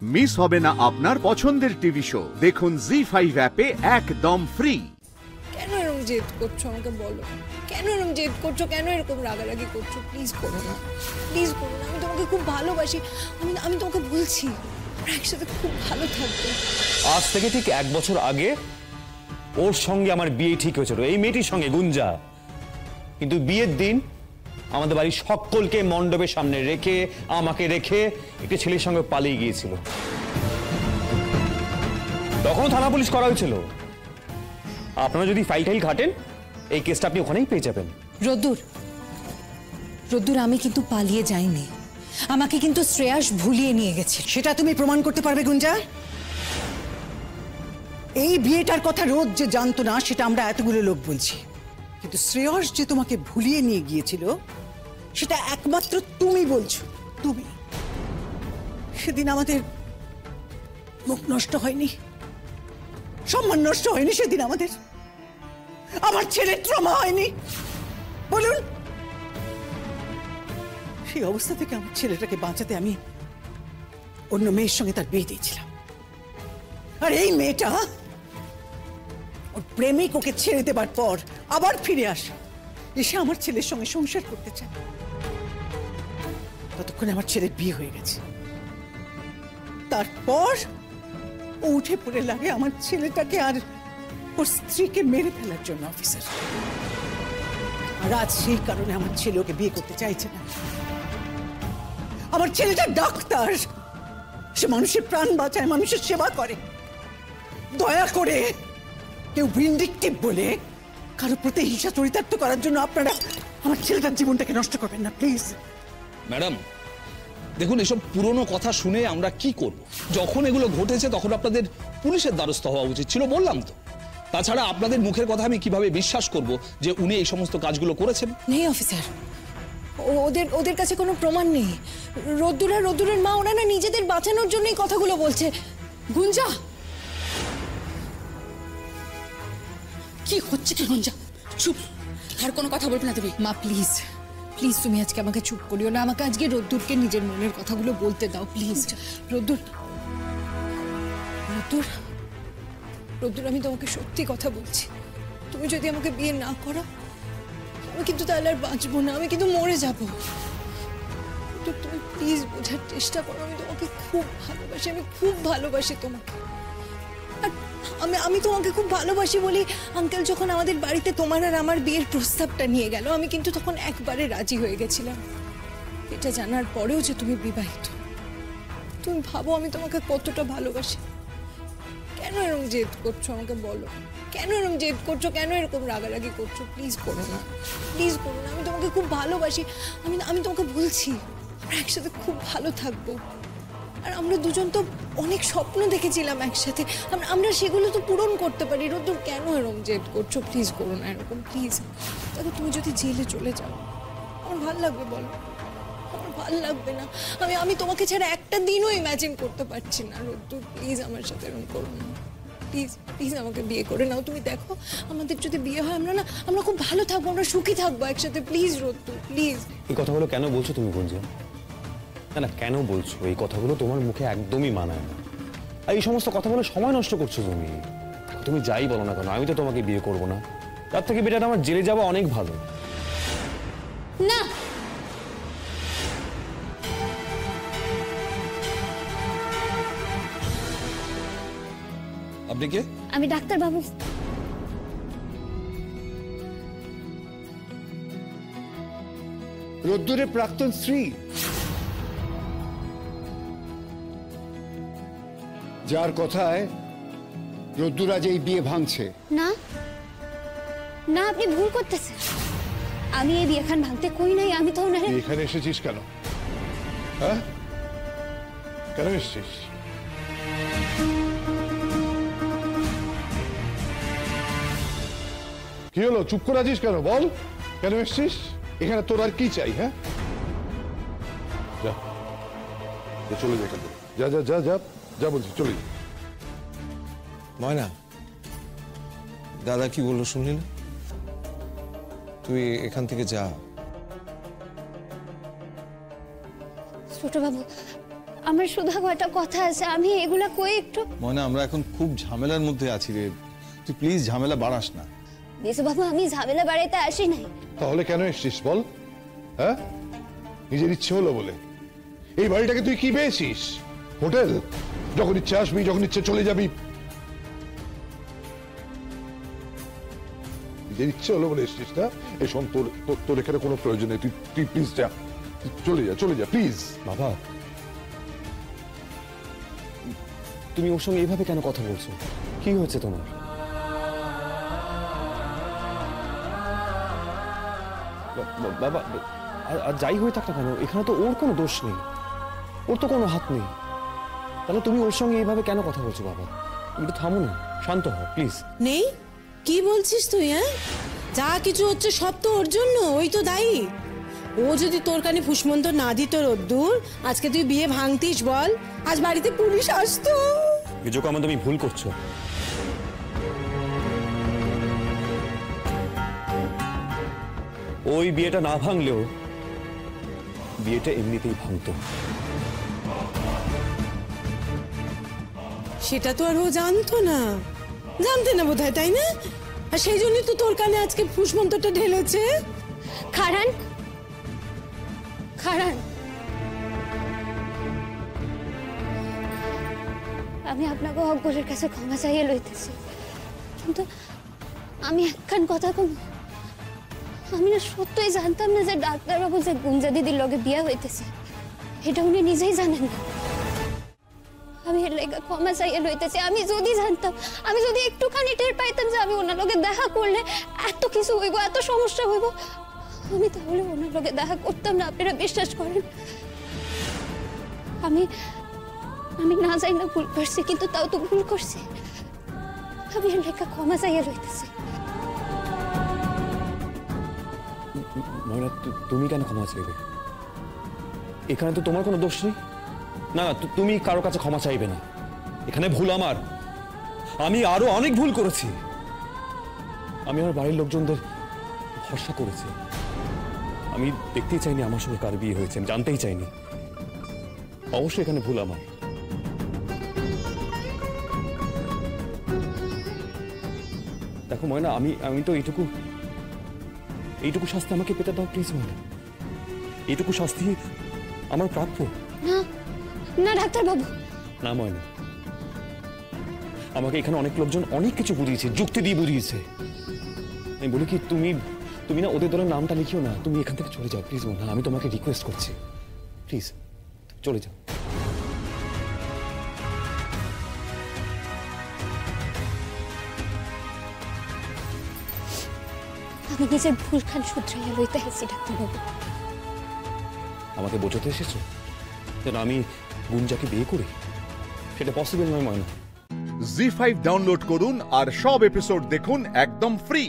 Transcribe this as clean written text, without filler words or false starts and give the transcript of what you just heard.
Miss হবে না আপনার পছন্দের টিভি শো দেখুন জি5 অ্যাপে একদম ফ্রি। কেন এরকম জেদ করছো আমাকে বলো, কেন এরকম জেদ করছো, কেন এরকম রাগারাগি করছো? প্লিজ করো না, প্লিজ করো না। আমি তোমাকে খুব ভালোবাসি, আমি তোমাকে বলছি আমরা একসাথে খুব ভালো থাকবো। আজ থেকে ঠিক 1 বছর আগে ওর সঙ্গে আমার বিয়ে ঠিক হয়েছিল, এই মেয়েটির সঙ্গে, গুঞ্জা। কিন্তু বিয়ের দিন আমাদের বাড়ির সকলকে মণ্ডপের সামনে রেখে, আমাকে রেখে একটা ছেলের সঙ্গে পালিয়ে গিয়েছিল। তখন থানা পুলিশ করা হয়েছিল। আপনারা যদি ফাইল ঘাটেন এই কেসটা আপনি ওখানেই পেয়ে যাবেন। রোদ্দুর আমি কিন্তু পালিয়ে যাইনি, আমাকে কিন্তু শ্রেয়াস ভুলিয়ে নিয়ে গেছে। সেটা তুমি প্রমাণ করতে পারবে গুঞ্জা? এই বিয়েটার কথা রোদ যে জানতো না সেটা আমরা এতগুলো লোক বলছি, কিন্তু শ্রেয়স যে তোমাকে ভুলিয়ে নিয়ে গিয়েছিল সেটা একমাত্র তুমি বলছো। তুমি সেদিন আমাদের মুখ নষ্ট হয়নি, সম্মান নষ্ট হয়নি সেদিন আমাদের, আমার ছেলের ট্রমা হয়নি বলুন? সেই অবস্থা থেকে আমার ছেলেটাকে বাঁচাতে আমি অন্য মেয়ের সঙ্গে তার বিয়ে দিয়েছিলাম। আর এই মেয়েটা ওর প্রেমিক ওকে ছেড়ে দেবার পর আবার ফিরে আসে, এসে আমার ছেলের সঙ্গে সংসার করতে চায়। ততক্ষণে আমার ছেলের বিয়ে হয়ে গেছে। তারপর ও উঠে পড়ে লাগে আমার ছেলেটাকে আর ওর স্ত্রীকে মেরে ফেলার জন্য, অফিসার। আর আজ সেই কারণে আমার ছেলে ওকে বিয়ে করতে চাইছে না। আমার ছেলেটা ডাক্তার, সে মানুষের প্রাণ বাঁচায়, মানুষের সেবা করে। দয়া করে কেউ ভিন্ডিকটিভ বলে কারো প্রতি হিংসা চরিতার্থ করার জন্য আপনারা আমার ছেলেটার জীবনটাকে নষ্ট করবেন না, প্লিজ। ম্যাডাম দেখুন, এসব পুরনো কথা শুনে আমরা কি করব? যখন এগুলো ঘটেছে তখন আপনাদের পুলিশের দ্বারস্থ হওয়া উচিত ছিল, বললাম তো। তাছাড়া আপনাদের মুখের কথা আমি কিভাবে বিশ্বাস করব যে উনি এই সমস্ত কাজগুলো করেছেন? নেই অফিসার, ওদের কাছে কোনো প্রমাণ নেই। রোদ্দুরের মা, ওরা না নিজেদের বাঁচানোর জন্য এই কথাগুলো বলছে। গুঞ্জা, কি হচ্ছে কি গুঞ্জা? চুপ, আর কোনো কথা বলবে না তুমি। মা প্লিজ প্লিজ, তুমি আজকে আমাকে চুপ করিও না। আমাকে আজকে রোদ্দুরকে নিজের মনের কথাগুলো বলতে দাও প্লিজ। রোদ্দুর, আমি তোমাকে সত্যি কথা বলছি। তুমি যদি আমাকে বিয়ে না করো আমি কিন্তু তাহলে আর বাঁচবো না, আমি কিন্তু মরে যাবো। তুমি প্লিজ বোঝার চেষ্টা করো, আমি তোমাকে খুব ভালোবাসি, আমি খুব ভালোবাসি তোমাকে। আর আমি তোমাকে খুব ভালোবাসি বলি আঙ্কেল যখন আমাদের বাড়িতে তোমার আর আমার বিয়ের প্রস্তাবটা নিয়ে গেল, আমি কিন্তু তখন একবারে রাজি হয়ে গেছিলাম। এটা জানার পরেও যে তুমি বিবাহিত, তুমি ভাবো আমি তোমাকে কতটা ভালোবাসি। কেন এরকম জেদ করছো আমাকে বলো, কেন এরকম জেদ করছো, কেন এরকম রাগারাগি করছো? প্লিজ করো না, প্লিজ করো না। আমি তোমাকে খুব ভালোবাসি, আমি তোমাকে বলছি আমরা একসাথে খুব ভালো থাকবো। আর আমরা দুজন তো অনেক স্বপ্ন দেখেছিলাম একসাথে, আমরা সেগুলো তো পূরণ করতে পারি। রোদ্দুর কেন এরকম জেদ করছো? প্লিজ করো না এরকম, প্লিজ। দেখো তুমি যদি জেলে চলে যাও আমার ভাল লাগবে বলো? আমার ভাল লাগবে না। আমি তোমাকে ছাড়া একটা দিনও ইম্যাজিন করতে পারছি না। রোদ্দুর প্লিজ আমার সাথে এরকম করো না, প্লিজ প্লিজ আমাকে বিয়ে করে নাও। তুমি দেখো আমাদের যদি বিয়ে হয় আমরা খুব ভালো থাকবো, আমরা সুখী থাকবো একসাথে। প্লিজ রোদ্দুর, প্লিজ। এই কথাগুলো কেন বলছো তুমি গুঞ্জা? না কেন বলছো এই কথাগুলো? তোমার মুখে একদমই মানায় না। আর এই সমস্ত কথা বলে সময় নষ্ট করছো তুমি। তুমি যাই বলো না কেন, আমি তো তোমাকে বিয়ে করব না। তার থেকে বেটার আমার জেলে যাওয়া অনেক ভালো। না, আপনি কে? আমি ডাক্তার বাবু। রোদ্দুরের প্রাক্তন স্ত্রী, যার কথায় রোদ্দুর আজ এই বিয়ে ভাঙছে। না না, আপনি ভুল করতেছেন। আমি এই বিয়েখান ভাঙতে কই নাই। আমি তো ওনারে। এখানে এসেছিস কেন? হ্যাঁ, কেন এসেছিস? কি হলো, চুপ করে আছিস কেন? বল কেন এসেছিস এখানে? তোর আর কি চাই? হ্যাঁ, যা চলে যা, যা যা যা যা যা বলছি, চলে যা। ময়না, দাদা কি বললো শুনলি না? তুই এখান থেকে যা। ছোট বাবু, আমার সুধা কয়টা কথা আছে, আমি এগুলা কই একটু। ময়না, আমরা এখন খুব ঝামেলার মধ্যে আছি রে, তুই প্লিজ ঝামেলা বাড়াস না। বিশু বাবু, আমি ঝামেলা বাড়াইতে আসি নাই। তাহলে কেন এসছিস বল? হ্যাঁ, নিজের ইচ্ছে হলো বলে? এই বাড়িটাকে তুই কি পেয়েছিস? হোটেল? যখন ইচ্ছে আসবি, যখন ইচ্ছে চলে যাবি। নিজের ইচ্ছে হলো বলে এসছিস না? এই শোন, তোর এখানে কোনো প্রয়োজন নেই, তুই প্লিজ যা, চলে যা প্লিজ। বাবা, তুমি ওর সঙ্গে এইভাবে কেন কথা বলছো? কি হচ্ছে তোমার? বাবা, আর যাই হয়ে থাক না কেন, এখানে তো ওর কোনো দোষ নেই, ওর তো কোনো হাত নেই। তাহলে তুমি ওর সঙ্গে এইভাবে কেন কথা বলছো? বাবা, একটু থামো না, শান্ত হও প্লিজ। নেই? কি বলছিস তুই? হ্যাঁ, যা কিছু হচ্ছে সব তো ওর জন্য, ওই তো দায়ী। ও যদি তোর কানে ফুসমন্ত না দিত রোদ্দুর, আজকে তুই বিয়ে ভাঙতিস বল? আজ বাড়িতে পুলিশ আসতো। বিজয়কে আমার তুমি ভুল করছো। ওই বিয়েটা না ভাঙলেও বিয়েটা এমনিতেই ভাঙতো। সেটা তো আর ও জানতো না, জানতে না বোধ হয়, তাই না? আর সেই জন্যই তো তোর কানে আজকে ফুসমন্তটা ঢেলেছে। খারান, খারান, আমি আপনাকে অকবরের কাছে ক্ষমা চাইয়ে লইতেছি, কিন্তু আমি একখান কথা কম, আমি না সত্যই জানতাম না যে ডাক্তারবাবু যে গুঞ্জা দিদির লগে বিয়ে হইতেছে, এটা উনি নিজেই জানেন না। আমি এর লেগে ক্ষমা চাইয়ে লইতেছি। আমি যদি জানতাম, আমি যদি একটুখানি টের পাইতাম যে আমি ওনার লগে দেখা করলে এত কিছু হইব, এত সমস্যা হইব, আমি তাহলে ওনার লগে দেখা করতাম না। আপনারা বিশ্বাস করেন, আমি না যাই না ভুল করছি, কিন্তু তাও তো ভুল করছি। আমি এর লেগে ক্ষমা চাইয়ে লইতেছি। ময়না, তুমি কেন ক্ষমা চাইবে? এখানে তো তোমার কোনো দোষ নেই। না, তুমি কারো কাছে ক্ষমা চাইবে না। এখানে ভুল আমার। আমি আরো অনেক ভুল করেছি। আমি আমার বাড়ির লোকজনদের ভরসা করেছি। আমি দেখতেই চাইনি আমার সঙ্গে কার বিয়ে হয়েছে, আমি জানতেই চাইনি। অবশ্যই এখানে ভুল আমার। দেখো ময়না, আমি তো এইটুকু শাস্তি আমাকে পেতে দাও প্লিজ ময়না। এইটুকু শাস্তি আমার প্রাপ্য। না না ডাক্তারবাবু, না ময়না, আমাকে এখানে অনেক লোকজন অনেক কিছু বুঝিয়েছে, যুক্তি দিয়ে বুঝিয়েছে। আমি বলি কি, তুমি না ওদের দলের নামটা লিখিও না, তুমি এখান থেকে চলে যাও প্লিজ ময়না, আমি তোমাকে রিকোয়েস্ট করছি, প্লিজ চলে যাও। আমি নিজের ভুলখান শুধরাইয়া লইতে আসছি ডাক্তারবাবু। আমাকে বোঝাতে এসেছো যেন আমি গুঞ্জাকে বিয়ে করি? সেটা পসিবল নয় ময়না। জি5 ডাউনলোড করুন আর সব এপিসোড দেখুন একদম ফ্রি।